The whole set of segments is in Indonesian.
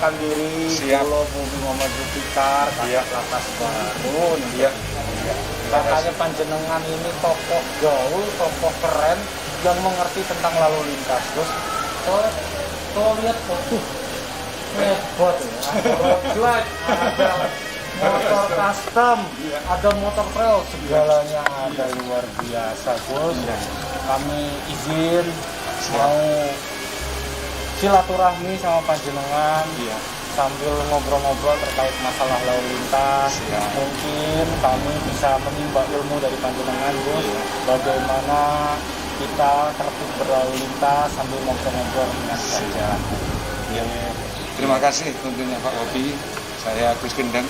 perkenalkan diri. Siap. Halo, Bumi Muhammad Zulfikar, Iya. kakak lapas baru. Iya. Katanya panjenengan ini tokoh gaul, tokoh keren yang mengerti tentang lalu lintas. Terus kalau lihat tuh hebat ya. Ada road glide, ada motor custom, ada motor trail, segalanya ada, luar biasa, Gus. Kami izin mau silaturahmi sama panjenengan. Iya. Sambil ngobrol-ngobrol terkait masalah lalu lintas. Siap. Mungkin kami bisa menimba ilmu dari panjenengan, Gus. Iya. Bagaimana kita tertib berlalu lintas sambil ngobrol-ngobrol dengan saja. Ya. Terima kasih tentunya Pak Hobi. Saya Gus Gendeng.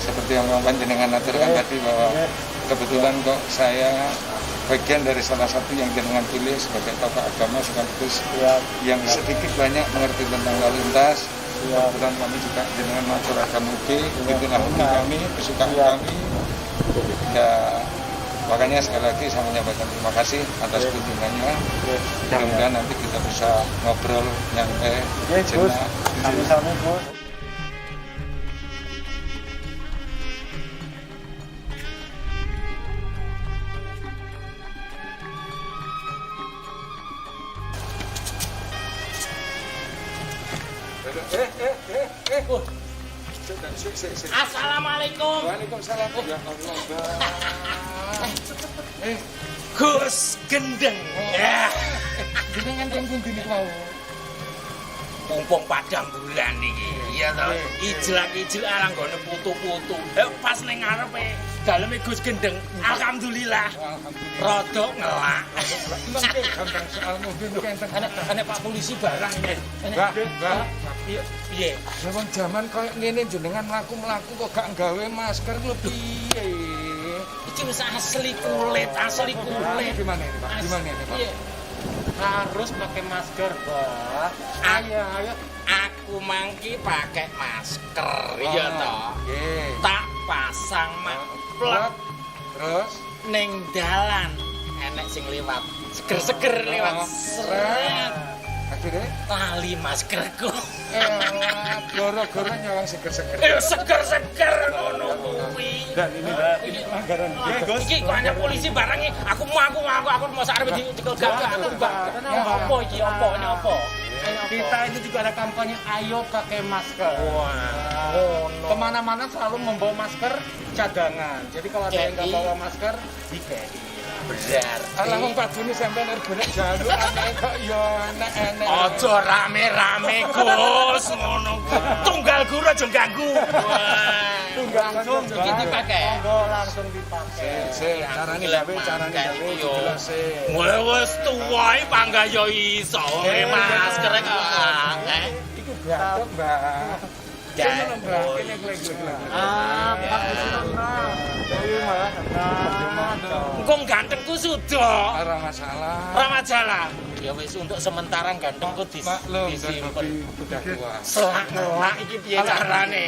Seperti yang panjenengan aturkan tadi bahwa kebetulan kok saya bagian dari salah satu yang jenengan pilih sebagai tokoh agama sekaligus yang sedikit banyak mengerti tentang lalu lintas. Kebetulan kami juga jenengan matur agama UG, itulah hobi kami, kesukaan kami. Ya, makanya sekali lagi saya menyampaikan terima kasih atas kunjungannya. Mudah-mudahan nanti kita bisa ngobrol nyantai, jenak. Sami-sami, Gus. Assalamualaikum. Waalaikumsalam. Ya Allah. Gus Gendeng. Ya. Jenengan yang pundi niku wau? Mumpung padang bulan iki. Iya to. Ijlak-ijlak alang gone putu-putu. Pas ning ngarepe daleme Gus Gendeng. Alhamdulillah. Rodok ngelak. Mengke gampang soal mobil niku enten. Ana Pak polisi barang ini. Mbak, Iya. Piye? zaman zaman koyo ngene jenengan mlaku-mlaku kok gak nggawe masker lho piye? Iki wis asli kulit. Gimana ini, Pak? Gimana ini, Pak? Iya. Harus pakai masker, Pak. Ayo. Aku mangki pakai masker. Iya toh. Nggih. Tak pasang plek Terus ning dalan enek sing liwat seger-seger liwat seret akhirnya tali maskerku goro-goro nyawang seger-seger. seger-seger ngono kuwi. Dan ini pelanggaran Iki kok ana polisi barang iki aku mau arep dicekel gagak aku apa iki apa Kita itu juga ada kampanye ayo pakai masker. wah Kemana-mana selalu membawa masker cadangan. Jadi kalau ada yang nggak bawa masker, dikei. Alah wong Pak Juni sampean ergone jaluk anake kok ya enek-enek. Aja rame-rame Gus ngono tunggal guru aja ganggu Langsung iki dipakai langsung dipakai. Carane gawe jelas e. wis tuwae panggah yo iso masker kok Iku batok, Mbak. Ya. Pak Kusuma. Dewi Mas. Engko gantengku sudah Ora masalah. ora masalah ya wis untuk sementara gantengku Maklum dan disimpen hobi udah tua. selak ngelak iki piye carane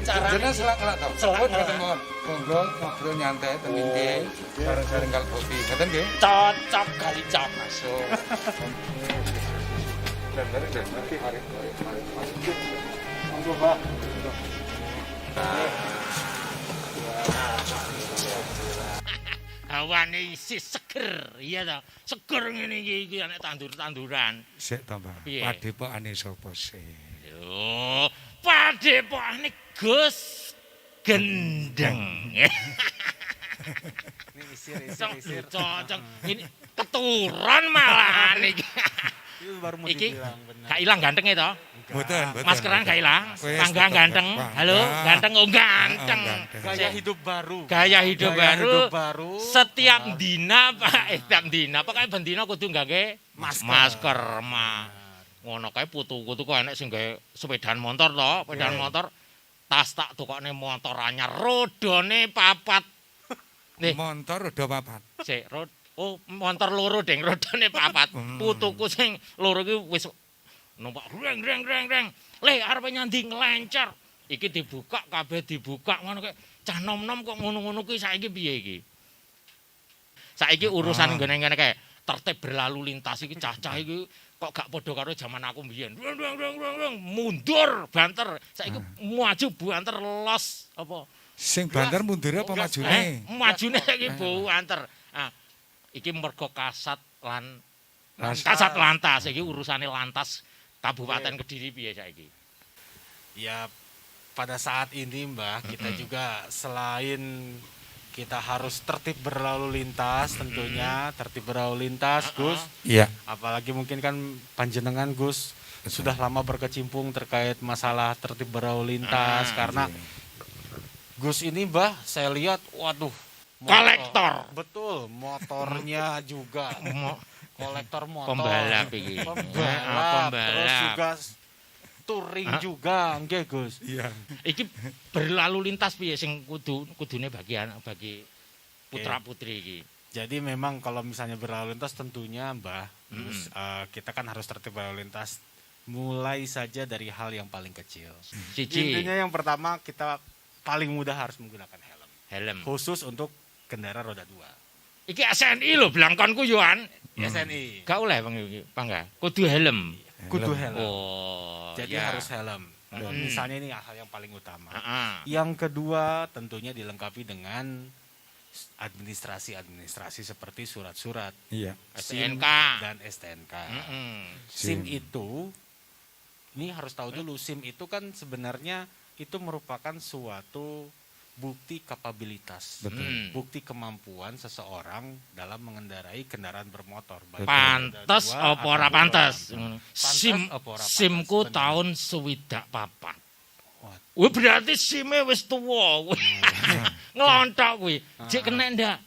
Jenengan selak-selak to. Selak Pun ngelak. ketemu monggo ngobrol nyantai teng ndi. Bareng-bareng kal kopi. Ngoten nggih? cocok kali cocok Masuk. Dan mari mari. Monggo, Pak. hawane isi seger iya to seger ngene iki anek tandur-tanduran Sik to, Mbak. Piye? Padepokane sapa sih? yo padepokane Gus Gendeng cocok ini keturunan malahan iki Itu baru mau iki dibilang benar. gak ilang ganteng itu Mboten. maskeran gak ilang Wes, tangga tetep, ganteng Pak. halo Nah. ganteng oh ganteng Gaya hidup baru. gaya hidup baru setiap Ah. dina Pak setiap dina pokoknya ben dina kudu nggawe masker mah ngono kae putu-putu kok enek sing gawe sepedaan motor to sepedaan motor tas tak tukokne motor anyar rodone papat nih Montor udah papat. sik motor loro deng rodone papat putuku sing loro iki wis numpak reng le arep nyandi nglencer iki dibuka kabeh dibuka ngono kae cah nom-nom kok ngono-ngono kuwi saiki piye iki saiki urusan ngene-ngene kae tertib berlalu lintas iki cah-cah iki kok gak padha karo zaman aku mbiyen. Mundur banter. Saiki maju banter los apa? Sing banter mundur apa majune? Majune saiki banter. Ah, iki mergo Lantas. kasat lantas iki urusane lantas Kabupaten Kediri piye saiki? Ya pada saat ini Mbah kita juga selain kita harus tertib berlalu lintas tentunya tertib berlalu lintas Gus. Iya. Apalagi mungkin kan panjenengan Gus sudah lama berkecimpung terkait masalah tertib berlalu lintas karena Gus ini Mbah saya lihat waduh Kolektor. Betul, motornya juga kolektor motor. Pembalap iki. Pembalap. Terus Pembalap. juga touring juga nggih Gus. Iya. Iki berlalu lintas piye sing kudune bagi putra-putri iki. Jadi memang kalau misalnya berlalu lintas tentunya Mbah, Gus, kita kan harus tertib berlalu lintas mulai saja dari hal yang paling kecil. Siji, Intinya yang pertama kita paling mudah harus menggunakan helm. helm. Khusus untuk kendaraan roda 2. Iki SNI lho blangkonku yoan. SNI. Gak oleh Bang iki, Pangga. Kudu helm. Kudu helm. Oh, Jadi ya. harus helm. Misalnya ini hal yang paling utama. Heeh. Yang kedua tentunya dilengkapi dengan administrasi seperti surat-surat, Iya. SIM STNK. dan STNK. Heeh. SIM itu, ini harus tahu dulu, SIM itu kan sebenarnya itu merupakan suatu bukti kapabilitas, Betul. bukti kemampuan seseorang dalam mengendarai kendaraan bermotor. baik Pantes roda dua apa ora ataupun pantes? roda empat. SIM Pantes apa ora pantes? SIMku Bener. tahun 64. Wah. Wih berarti SIM-e wis tuwa. Ngelontok kuwi. Jek kena ndak?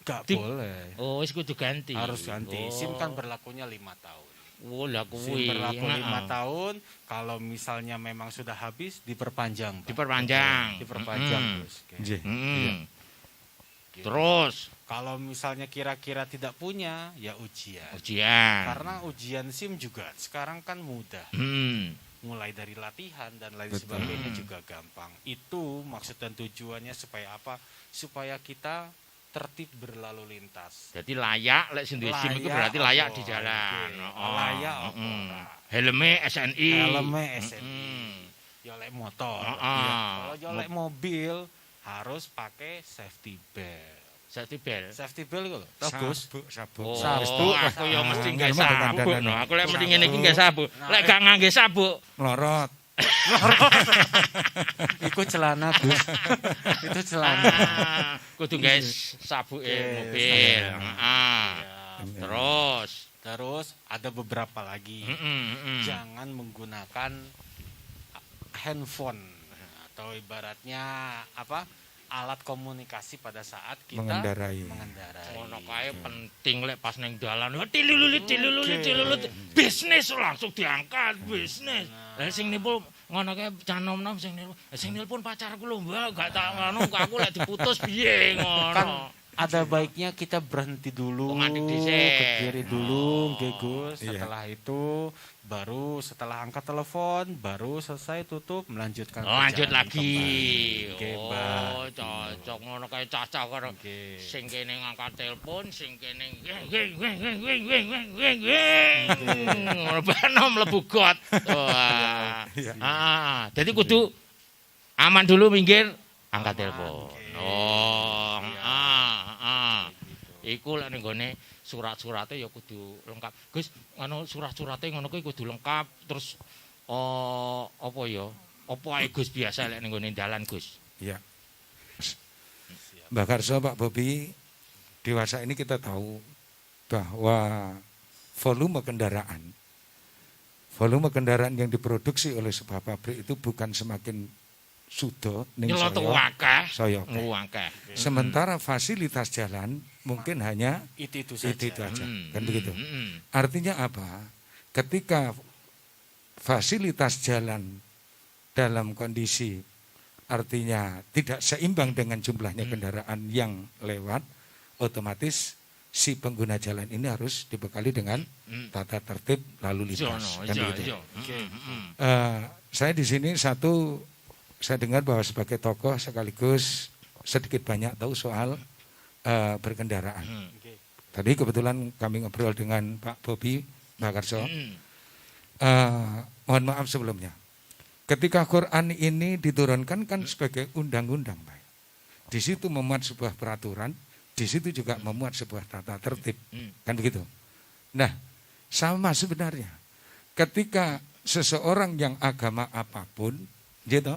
Gak Di- boleh, Oh, wis kudu ganti. harus ganti. Oh. SIM kan berlakunya 5 tahun. Oh, lah SIM kuwi. berlaku 5 Heeh. tahun, kalau misalnya memang sudah habis diperpanjang. Pak. Diperpanjang. Diperpanjang Mm-mm. terus. Oke. Nggih. Mm-mm. Gitu. Terus Kalau misalnya kira-kira tidak punya, ya ujian. ujian. Karena ujian SIM juga sekarang kan mudah. Hmm. Mulai dari latihan dan lain Betul. sebagainya juga gampang. Itu maksud dan tujuannya supaya apa? Supaya kita tertib berlalu lintas. Jadi layak lek sing duwe SIM iku Layak berarti layak apa? di jalan. Oke. Oh. Layak apa Mm-mm. ora? Helme SNI. Helme SNI. Mm-mm. Ya oleh motor. Heeh. Ya, kalau ya oleh mobil harus pakai safety belt. Safety belt. Safety belt itu loh. Bagus. Sabuk. Oh, Sabuk. aku ya mesti nggae Enggak, enggak, sabuk. enggak, No, aku lek mending ngene iki Sabuk. nggae sabuk. Lek gak ngangge sabuk, Melorot. Itu celana, Gus. Itu celana. kudu nggae sabuke Oke, mobil. saya. Heeh. Ya. Terus, Terus ada beberapa lagi. Jangan menggunakan handphone atau ibaratnya apa? Alat komunikasi pada saat kita Mengendarai. ngono kae penting lek pas ning dalan. Tilulut bisnis langsung diangkat bisnis. Lah sing nipu ngono kae canom-nom sing nelpon pacarku lho, Mbak, gak tak ngono aku lek diputus piye ngono. Kan ada baiknya kita berhenti dulu, Oh, ngadeg dhisik. ke kiri dulu, nggih, Gus. Iya. Setelah itu baru setelah angkat telepon baru selesai tutup melanjutkan Lanjut perjalanan lagi. kembali. Nggih, Mbak. Oh, cocok ngono kae cacah karo Nggih. sing kene ngangkat telepon, sing kene ngono bano mlebu got. Wah. Ah, jadi kudu aman dulu minggir angkat telepon. Oh, Iku lek ning gone surat-surate ya kudu lengkap. Gus, ngono surat-surate ngono kuwi kudu lengkap terus apa ya? Apa ae Gus biasa lek ning gone dalan Gus? Iya. Mbak Karso, Pak Bobi, dewasa ini kita tahu bahwa volume kendaraan yang diproduksi oleh sebuah pabrik itu bukan semakin sudo ning Nyelotok saya. akeh. Saya. Akeh. Sementara fasilitas jalan mungkin hanya Itu saja. itu aja, Hmm. kan begitu. Hmm. Artinya apa? Ketika fasilitas jalan dalam kondisi artinya tidak seimbang dengan jumlahnya kendaraan yang lewat, otomatis si pengguna jalan ini harus dibekali dengan tata tertib lalu lintas. Jono, Kan begitu. Oke. Saya di sini saya dengar bahwa sebagai tokoh sekaligus sedikit banyak tahu soal berkendaraan. Oke. Tadi kebetulan kami ngobrol dengan Pak Bobi Mbak Karso. Mm. Mohon maaf sebelumnya. Ketika Quran ini diturunkan kan sebagai undang-undang, Pak. Di situ memuat sebuah peraturan, di situ juga memuat sebuah tata tertib, kan begitu. Nah, sama sebenarnya. Ketika seseorang yang agama apapun, gitu,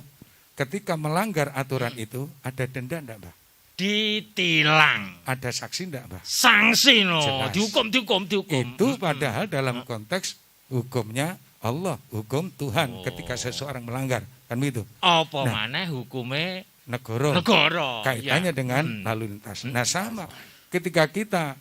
ketika melanggar aturan itu ada denda enggak, Mbak? Ditilang. Ada saksi enggak, Mbak? Sanksi no, Jelas. dihukum. Itu padahal dalam konteks hukumnya Allah, hukum Tuhan ketika seseorang melanggar, kan begitu. Apa Nah. maneh hukume Negara negara. kaitannya Ya. dengan lalu lintas. Nah, sama ketika kita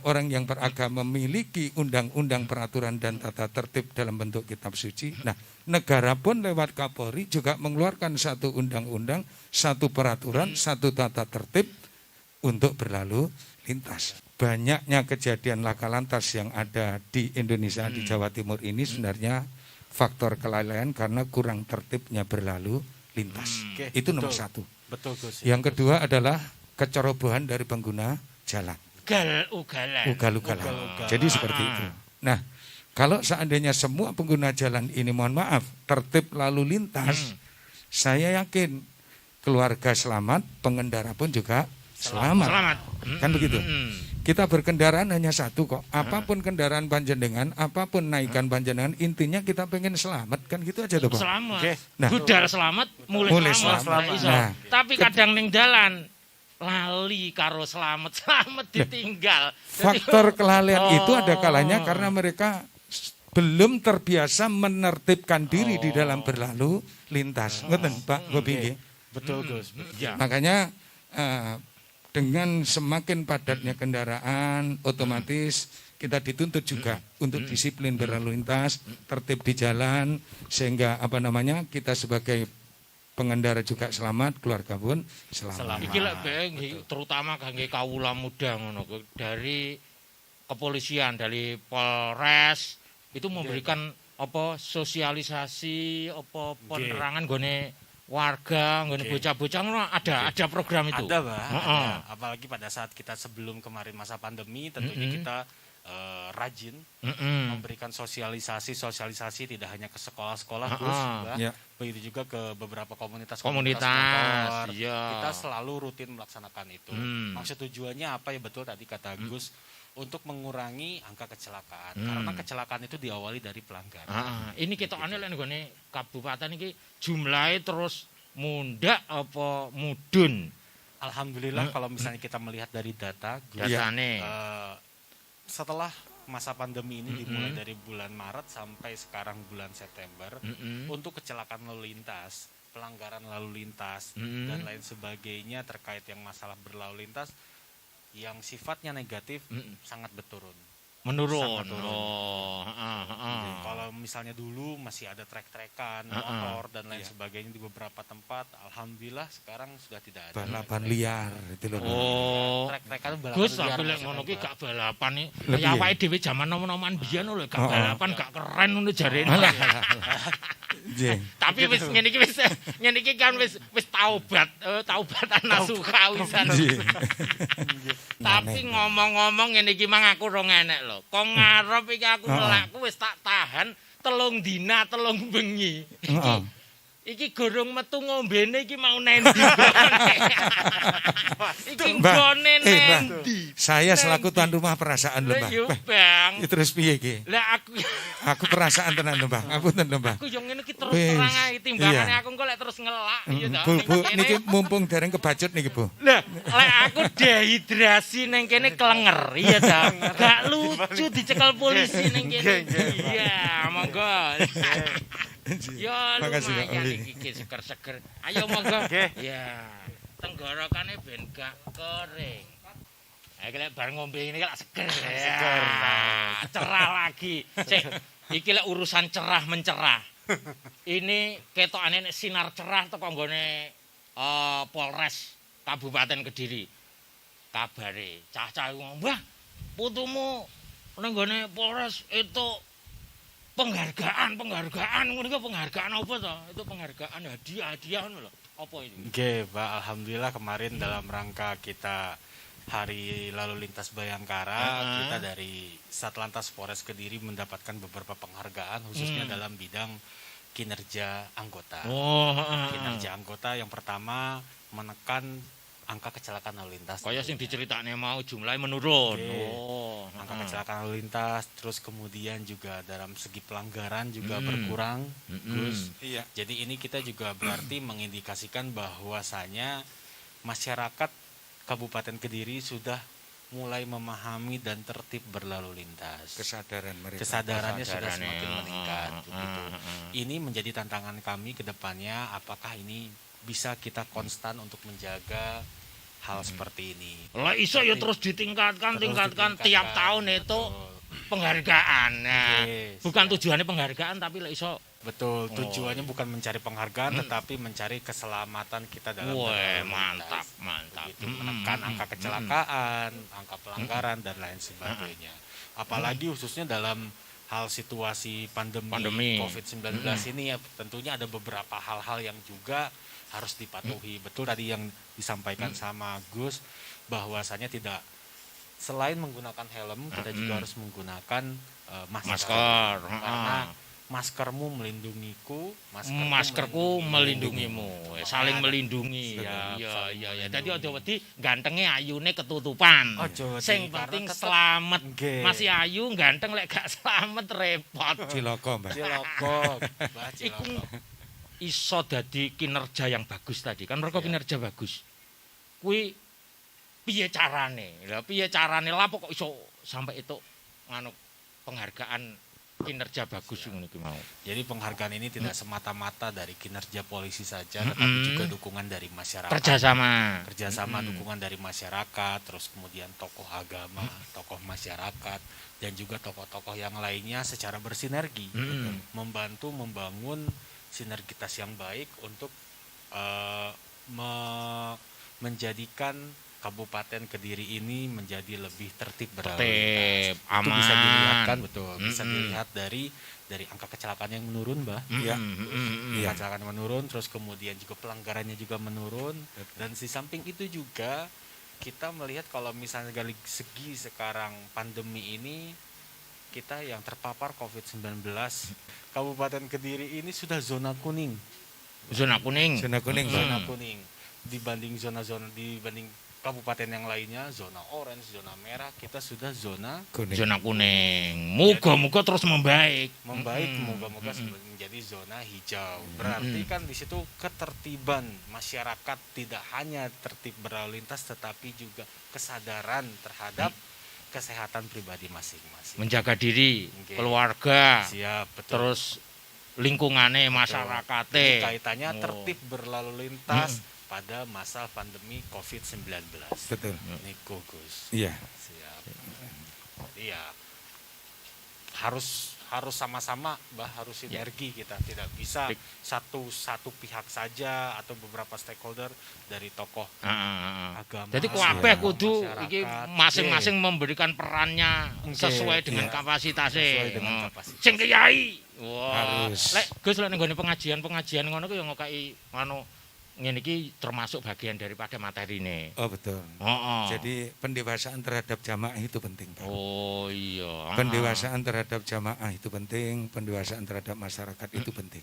orang yang beragama memiliki undang-undang, peraturan dan tata tertib dalam bentuk kitab suci. Nah, negara pun lewat Kapolri juga mengeluarkan satu undang-undang, satu peraturan, satu tata tertib untuk berlalu lintas. Banyaknya kejadian laka lantas yang ada di Indonesia, di Jawa Timur ini sebenarnya faktor kelalaian karena kurang tertibnya berlalu lintas. Oke, Itu betul. nomor satu. Betul Gus. Yang kedua adalah kecerobohan dari pengguna jalan. Ugal-ugalan. Ugal-ugalan. Ugal-ugalan. Jadi seperti itu. Nah, kalau seandainya semua pengguna jalan ini, mohon maaf, tertib lalu lintas, saya yakin keluarga selamat, pengendara pun juga selamat. Selamat. Kan begitu. Mm. Kita berkendaraan hanya satu kok. Apapun kendaraan panjenengan, apapun naikan panjenengan, intinya kita pengen selamat, kan gitu aja tuh, Pak. Selamat. Oke. Nah. Budal selamat, mulai Mulai selamat. selamat. Nah, iso. Nah. Tapi kadang ning dalan lali karo selamat ditinggal. Jadi- Faktor kelalaian itu ada Oh. kalanya karena mereka belum terbiasa menertibkan diri di dalam berlalu lintas. Ngoten, Pak Bobi nggih? Betul Gus. Ya. Makanya dengan semakin padatnya kendaraan, otomatis kita dituntut juga untuk disiplin berlalu lintas, tertib di jalan, sehingga kita sebagai pengendara juga selamat, keluarga pun selamat. Iki lek terutama kangge kawula muda ngono dari kepolisian, dari Polres itu memberikan apa sosialisasi, apa penerangan gone warga, gone bocah-bocah ngono ada program itu. Ada, Mbak. Heeh. Ada. Apalagi pada saat kita sebelum kemarin masa pandemi, tentunya kita rajin memberikan sosialisasi tidak hanya ke sekolah-sekolah, Gus, Mbak. Ya. Begitu juga ke beberapa komunitas Komunitas, motor. iya. Kita selalu rutin melaksanakan itu. Maksud tujuannya apa ya, betul tadi kata Gus, untuk mengurangi angka kecelakaan. Karena kecelakaan itu diawali dari pelanggaran. Ini kita aneh lek nggone kabupaten iki jumlahnya terus mundak apa mudun Alhamdulillah kalau misalnya kita melihat dari data, Gus, datane. setelah masa pandemi ini dimulai dari bulan Maret sampai sekarang bulan September, untuk kecelakaan lalu lintas, pelanggaran lalu lintas, dan lain sebagainya terkait yang masalah berlalu lintas yang sifatnya negatif sangat berturun. Menurun. Sangat turun. Oh, Kalau misalnya dulu masih ada trek-trekan, motor dan lain sebagainya di beberapa tempat, alhamdulillah sekarang sudah tidak ada. Balapan liar itu loh. Oh. Trek-trekan itu balapan Gus liar, tapi lek Mas, ngono ki Mbak. gak balapan iki. Lebih Ya ya? awake dhewe jaman nom-noman biyen lho gak Oh, oh. balapan gak keren ngono jarene. Nggih. Tapi wis ngene iki kan wis taubatan nasuha wisan. Nggih. Tapi ngomong-ngomong ngene iki mang aku rong enek lho. Kok ngarep iki aku nelakku wis tak tahan 3 dina 3 bengi. Heeh. Iki gorong metu ngombene iki mau nendi. Iki Mbak, gone Mbak, nendi. saya selaku tuan rumah perasaan lho, Lah Mbak. yo Mbak, Bang. terus piye iki? Lah aku Aku perasaan tenan lho, Mbak. Ngapunten lho, Mbak. aku yo ngene iki terus Wis, terang ae timbangane iya. aku engko lek terus ngelak iya ta. Bu, Ning Bu, kene- niki mumpung dereng kebacut niki, Bu. Lah, lek aku dehidrasi ning kene kelenger, iya ta. Gak lucu dicekel polisi ning kene. Iya, monggo. Ya, Makasih, Pak lumayan Oli. iki seger-seger. Ayo monggo. Ya, tenggorokane ben gak kering. Iki lek bar ngombe ini lek seger. Seger. Cerah lagi. Cek, iki lek urusan cerah mencerah. Ini ketokane nek sinar cerah teko nggone Polres Kabupaten Kediri. Kabare cah-cah ngomong, "Wah, putumu nang nggone Polres itu penghargaan ngono iki penghargaan apa to? Itu penghargaan hadiah ngono lho. Apa itu? Oke, Pak. Alhamdulillah kemarin dalam rangka kita Hari Lalu Lintas Bayangkara, kita dari Satlantas Polres Kediri mendapatkan beberapa penghargaan khususnya dalam bidang kinerja anggota. Kinerja anggota yang pertama menekan angka kecelakaan lalu lintas. Kaya sing diceritakne mau jumlahnya menurun. Oke. Angka kecelakaan lalu lintas, terus kemudian juga dalam segi pelanggaran juga berkurang, Gus. Iya. Jadi ini kita juga berarti mengindikasikan bahwasanya masyarakat Kabupaten Kediri sudah mulai memahami dan tertib berlalu lintas. Kesadarannya Sudah semakin meningkat. Begitu. Ini menjadi tantangan kami ke depannya, apakah ini bisa kita konstan untuk menjaga hal seperti ini. Lah iso ya terus tingkatkan tiap tahun itu penghargaan. Nah, Yes, bukan tujuannya penghargaan tapi lah iso. Betul, tujuannya bukan mencari penghargaan tetapi mencari keselamatan kita dalam Wah, berlalu mantap, lintas. mantap. Begitu, menekan angka kecelakaan, angka pelanggaran dan lain sebagainya. Apalagi khususnya dalam hal situasi pandemi. COVID-19 ini ya tentunya ada beberapa hal-hal yang juga harus dipatuhi. Betul tadi yang disampaikan sama Gus bahwasanya tidak selain menggunakan helm kita juga harus menggunakan masker. Karena maskermu melindungiku, Maskerku melindungimu, saling melindungi. Siap, Ya. Dadi aja wedi gantenge ayune ketutupan. Ojo wedi, Sing karena penting tetep- selamat. Nggih. Masih ayu ganteng lek gak selamat repot. Ciloko, Mbak. Cilokok, Mbah Iku Cilokok. iso dadi kinerja yang bagus tadi. Kan mereka kinerja bagus. Kuwi piye carane? Lah piye carane lapo kok iso sampai itu nganu penghargaan kinerja bagus ngono iki mau. Jadi penghargaan ini tidak semata-mata dari kinerja polisi saja, tetapi juga dukungan dari masyarakat. Kerjasama dukungan dari masyarakat, terus kemudian tokoh agama, tokoh masyarakat, dan juga tokoh-tokoh yang lainnya secara bersinergi, membantu membangun sinergitas yang baik untuk menjadikan Kabupaten Kediri ini menjadi lebih tertib berlalu lintas. Itu bisa aman. dilihat kan, betul. Bisa dilihat dari angka kecelakaan yang menurun, Mbah. Iya. Iya. Kecelakaan menurun, terus kemudian juga pelanggarannya juga menurun. Dan di samping itu juga kita melihat kalau misalnya dari segi sekarang pandemi ini kita yang terpapar COVID-19, Kabupaten Kediri ini sudah zona kuning. Zona kuning. Zona kuning, Mbak. Zona kuning. Dibanding kabupaten yang lainnya, zona orange, zona merah, kita sudah zona Kuning. Zona kuning. Moga-moga terus membaik. membaik, moga-moga menjadi zona hijau. Berarti kan di situ ketertiban masyarakat tidak hanya tertib berlalu lintas, tetapi juga kesadaran terhadap kesehatan pribadi masing-masing. Menjaga diri, Oke. keluarga, Siap, betul. terus lingkungannya, Jadi masyarakatnya. kaitannya tertib berlalu lintas pada masa pandemi COVID-19. Betul. Niko Gus. Iya. Siap. Iya. Harus sama-sama, Mbah, harus sinergi kita. Tidak bisa satu pihak saja atau beberapa stakeholder dari tokoh agama. Jadi kabeh siap, kudu masyarakat. iki masing-masing memberikan perannya sesuai dengan kapasitasnya. Sesuai dengan kapasitas. Sing kiai. Wah. Harus. Lek Gus lek nggone pengajian ngono ku ya ngokai ngene iki termasuk bagian daripada materine. Oh, betul. Jadi pendewasaan terhadap jamaah itu penting, Pak. Oh iya. Pendewasaan terhadap jamaah itu penting, pendewasaan terhadap masyarakat itu penting.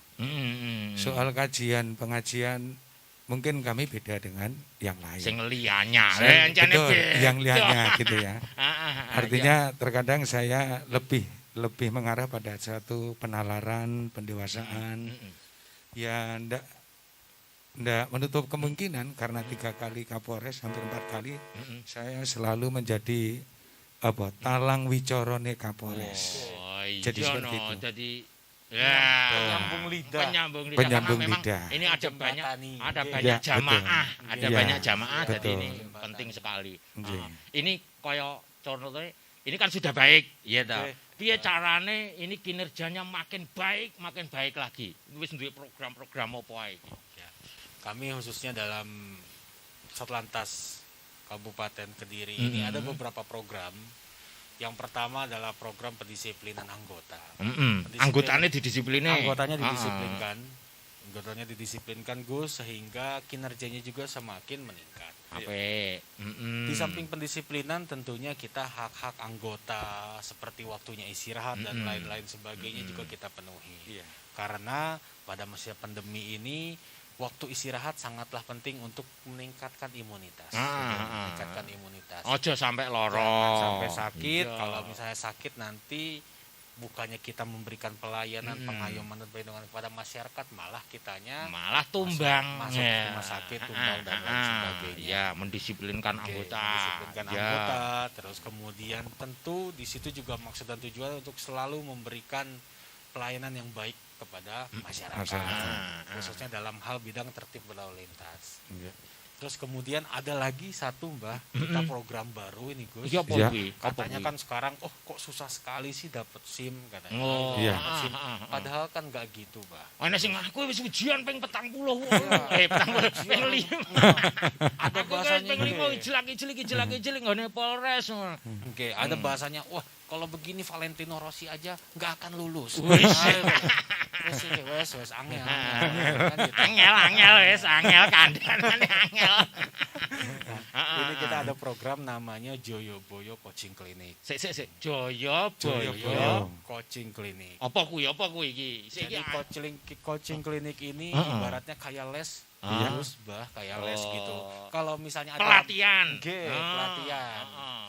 Soal pengajian mungkin kami beda dengan yang lain. Sing liyanya. Betul, yang liannya gitu ya. Artinya terkadang saya lebih mengarah pada satu penalaran, pendewasaan. Ya ndak menutup kemungkinan karena 3 kali Kapolres, hampir 4 kali saya selalu menjadi talang wicorone Kapolres. Oh, Jadi iya, seperti itu. Jadi ya Penyambung lidah. Penyambung karena memang lidah. ini ada banyak Ya, jamaah, betul. ada Ya, banyak jamaah jadi betul. ini penting sekali. Nggih. Ini kaya contohnya ini kan sudah baik, ya ta. Oke. Piye carane ini kinerjanya makin baik lagi. Wis duwe program-program apa ae iki? Kami khususnya dalam Satlantas Kabupaten Kediri ini ada beberapa program. Yang pertama adalah program pendisiplinan anggota. Anggotanya didisiplinkan. Anggotanya didisiplinkan Gus, sehingga kinerjanya juga semakin meningkat. Apik. Di samping pendisiplinan tentunya kita hak-hak anggota seperti waktunya istirahat dan lain-lain sebagainya juga kita penuhi. Iya. Karena pada masa pandemi ini waktu istirahat sangatlah penting untuk meningkatkan imunitas. Meningkatkan imunitas. Ojo sampai loro. Jangan sampai sakit. Iya. Kalau misalnya sakit nanti bukannya kita memberikan pelayanan pengayoman dan perlindungan kepada masyarakat, malah kitanya Malah tumbang. masuk ke rumah sakit, tumbang dan lain sebagainya. Ya, mendisiplinkan Oke, anggota. mendisiplinkan Ya. anggota, terus kemudian tentu di situ juga maksud dan tujuan untuk selalu memberikan pelayanan yang baik kepada masyarakat, khususnya dalam hal bidang tertib berlalu lintas. Iya. Terus kemudian ada lagi satu Mbah, kita program baru ini Gus. Iya, apa Iya. kuwi? Katanya kan sekarang, kok susah sekali sih dapat SIM katanya. Oh, Iya. Dapet SIM. Padahal kan nggak gitu, Mbah. ana sing aku wis ujian ping 40. Iya. Petang ping 5. Ada Aku kan bahasanya ping 5 gini. ijlak-ijlik nggone Polres. Oke, ada bahasanya, wah kalau begini Valentino Rossi aja nggak akan lulus. Wis. Wes angel. Kan gitu. Angel wis, angel kandhanane angel. Ini kita ada program namanya Joyoboyo Coaching Clinic. Sik. Joyo Joyo. Boyo. Coaching Clinic. Apa kuwi iki? Sik Jadi iki. coaching clinic ini Heeh. ibaratnya kayak les, Iya. terus Bah, kayak les Oh. gitu. Kalau misalnya ada Pelatihan. Oke, pelatihan. Heeh.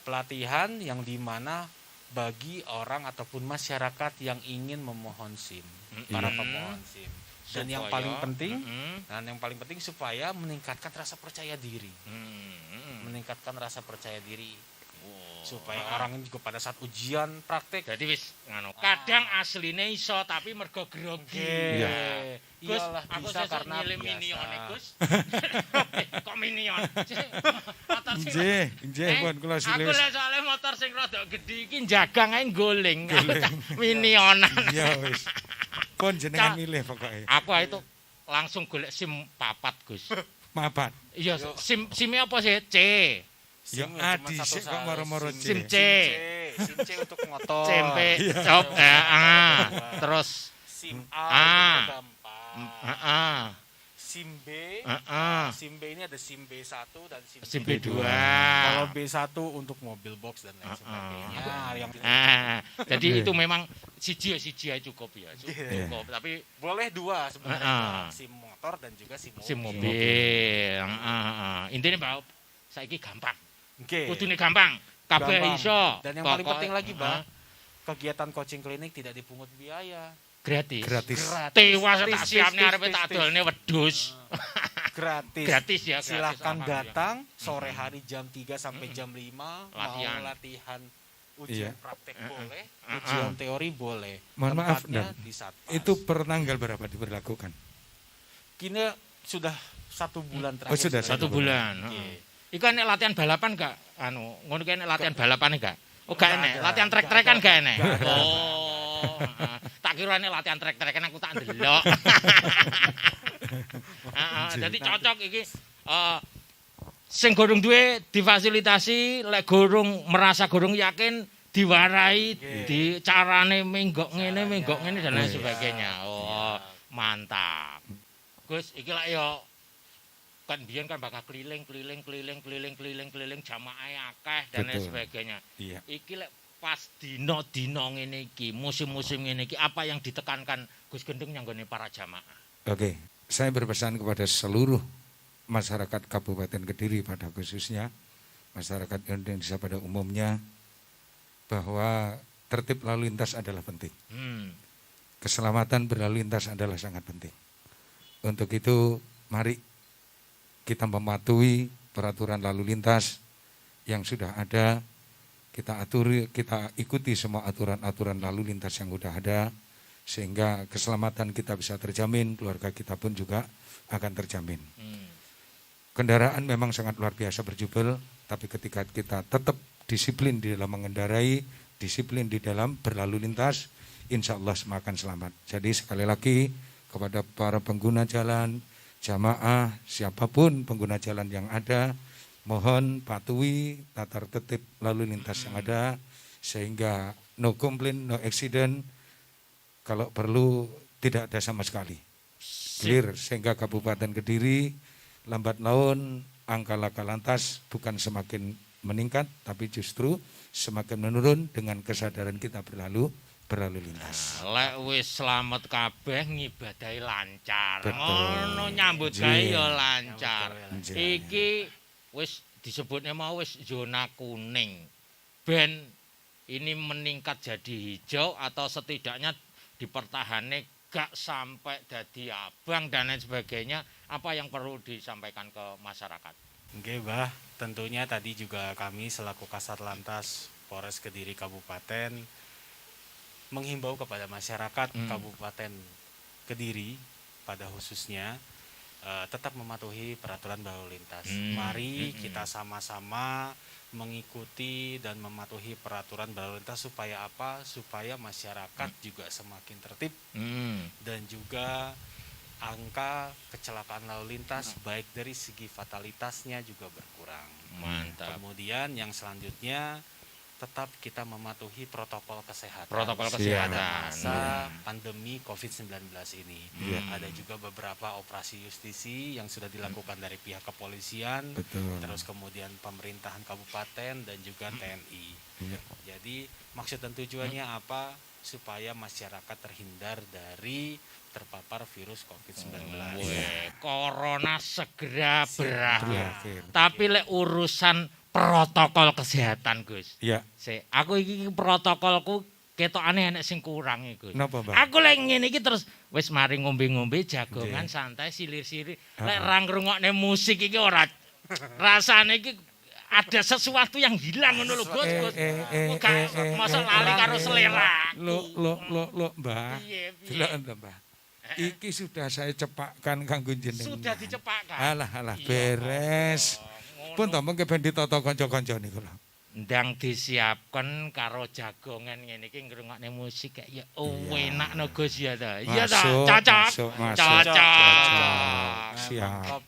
pelatihan yang dimana bagi orang ataupun masyarakat yang ingin memohon SIM, para pemohon SIM. Dan yang Supaya- paling penting, Mm-mm. dan yang paling penting supaya meningkatkan rasa percaya diri, Mm-mm. meningkatkan rasa percaya diri, Oh. supaya orang ini juga pada saat ujian praktek. Jadi wis ngono. Kadang asline iso tapi mergo grogi. Iya. Gus, Iyalah aku bisa sesuk karena nyilih biasa. minione, Gus. Kok minion? Motor sing Nggih, pun kula Aku silih. lek soalnya motor sing rada gedhe iki jagang ae guling. Minionan. Ya wis. Pun jenengan milih pokoknya. Aku itu langsung golek SIM 4, Gus. Mabat. Iya, SIM apa sih? C. Ya SIM cuma adi satu sik kok saja, moro-moro SIM C. SIM C untuk motor. SMP. Iya. Cop. Terus SIM A. A untuk gampang. heeh. SIM B. Heeh. SIM B ini ada SIM B1 dan SIM, SIM B2. B2. Kalau B1 untuk mobil box dan lain sebagainya. Yang Jadi itu memang siji aja cukup ya. Cukup. Tapi boleh dua sebenarnya. Heeh. SIM motor dan juga SIM mobil. SIM mobil. Intinya bahwa saiki gampang. Oke. Kudune gampang. Kabeh Gampang. iso. Dan yang paling Pokok- penting lagi, Mbak, Heeh. kegiatan coaching klinik tidak dipungut biaya. Gratis. Gratis. Tewas tak Tis, siapne tis, arepe tis, tak tis. dolne wedhus. Gratis. Gratis ya, gratis. Silakan Alhamdulillah. datang sore hari jam 3 sampai jam 5. Latihan. Mau latihan ujian Iya. praktek boleh, ujian teori boleh. Mohon maaf, Tempatnya Dan. di Satpas. Itu per tanggal berapa diberlakukan? kini sudah 1 bulan terakhir. Oh, sudah Satu bulan. Iya. Iku enek latihan balapan gak? Ngono ki enek latihan balapan gak? Oh gak Nggak enek. ada, Latihan nggak trek-trekan ada. gak enek. Nggak ada. Oh. Tak kira enek latihan trek-trekan aku tak ndelok. Jadi cocok iki sing gorong duwe difasilitasi, lek gorong merasa gorong yakin diwarai di carane menggok ngene dan lain sebagainya. Oh, mantap. Gus, iki lak yo kan biyen kan bakal keliling jamaah akeh dan lain Betul. sebagainya. Iya. Iki lek pas dina-dina ngene iki, musim-musim ngene iki apa yang ditekankan Gus Gendeng nyanggone para jamaah? Oke, saya berpesan kepada seluruh masyarakat Kabupaten Kediri pada khususnya, masyarakat Indonesia pada umumnya, bahwa tertib lalu lintas adalah penting. Keselamatan berlalu lintas adalah sangat penting. Untuk itu, mari kita mematuhi peraturan lalu lintas yang sudah ada, kita ikuti semua aturan-aturan lalu lintas yang sudah ada, sehingga keselamatan kita bisa terjamin, keluarga kita pun juga akan terjamin. Kendaraan memang sangat luar biasa berjubel, tapi ketika kita tetap disiplin di dalam mengendarai, disiplin di dalam berlalu lintas, insya Allah semua akan selamat. Jadi sekali lagi kepada para pengguna jalan, jamaah, siapapun pengguna jalan yang ada, mohon patuhi tata tertib lalu lintas yang ada, sehingga no complaint, no accident, kalau perlu tidak ada sama sekali. Clear, sehingga Kabupaten Kediri lambat laun angka laka lantas bukan semakin meningkat, tapi justru semakin menurun dengan kesadaran kita berlalu lintas. Lek wis slamet kabeh ngibadahi lancar. Betul. Ngono nyambut gawe ya lancar. Nggih. Iki wis disebutnya mau wis zona kuning. Ben ini meningkat jadi hijau atau setidaknya dipertahankan gak sampai jadi abang dan lain sebagainya. Apa yang perlu disampaikan ke masyarakat? Oke, Bah. Tentunya tadi juga kami selaku Kasat Lantas Polres Kediri Kabupaten menghimbau kepada masyarakat Kabupaten Kediri pada khususnya tetap mematuhi peraturan lalu lintas. Mari kita sama-sama mengikuti dan mematuhi peraturan lalu lintas supaya apa? Supaya masyarakat juga semakin tertib dan juga angka kecelakaan lalu lintas baik dari segi fatalitasnya juga berkurang. Mantap. Kemudian yang selanjutnya tetap kita mematuhi protokol kesehatan. Protokol Siap. kesehatan. Masa pandemi COVID-19 ini. Iya. Ada juga beberapa operasi justisi yang sudah dilakukan dari pihak kepolisian, Betul. terus kemudian pemerintahan kabupaten dan juga TNI. Iya. Jadi maksud dan tujuannya apa? Supaya masyarakat terhindar dari terpapar virus COVID-19. Corona segera berakhir. Berakhir. Tapi lek urusan protokol kesehatan, Gus. Ya, Aku iki protokolku ketokane enek sing kurang iki, Gus. napa, Mbak? Aku lek ngene iki terus wis mari ngombe-ngombe jagongan Nggih. santai silir-silir. Lek ra ngrungokne musik iki ora rasane iki ada sesuatu yang hilang ngono lho, Gus. Masa lali karo selera. Lo, Mbah. Piye, piye? Delok ento, Mbah. Iki sudah saya cepakkan kanggo jenengan. Sudah dicepakkan. Alah, Iya, beres. ngono. Pun to mengke ben ditata kanca-kanca niku lho. Ndang disiapkan karo jagongan ngene iki ngrungokne musik kayak ya enak no Gus ya ta. Iya ta, Masuk, cocok. masuk. Cocok. Siap.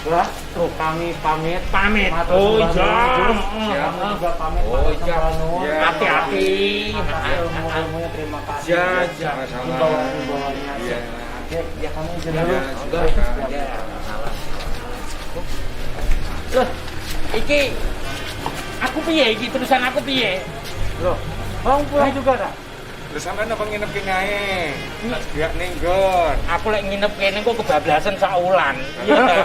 Lah, tuh kami pamit. Oh Matur iya. nuwun, Gus. Kami juga pamit. Oh, matur iya. nuwun. Iya. Hati-hati. Atas ilmu-ilmunya terima kasih. Ya, Gus. sama-sama. Himbauan-himbauannya. Iya. Oke, ya kami izin Iya, dulu. sudah. Oke, siap. Loh, iki aku piye iki terusan aku piye? Loh, mau pulang juga tak? Terus sampean apa nginep kene ae? Biak ning nggon. Aku lek nginep kene kok kebablasan saulan. Iya ta?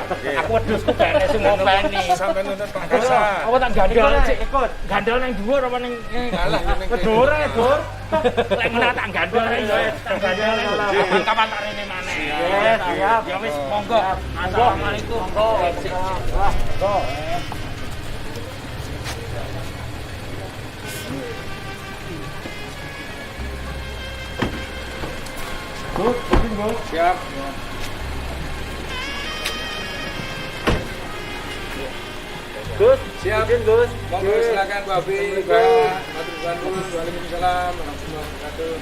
Aku wedhusku gak enek sing ngopeni. Sampean nonton Pak Kasat. Apa tak gandol sik? Ikut. Gandol nang dhuwur apa ning Alah, ning kene. Dur ae, Dur. lek menawa tak gandol ae ya. Tak gandol ae. Kapan tak rene maneh. Yes, siap. Ya wis monggo. Assalamualaikum. Wah, go. Gus, izin, Gus. Siap. Gus, Siap. izin, Gus. Monggo silakan Pak Abi, Mbak. Matur nuwun. Waalaikumsalam warahmatullahi wabarakatuh.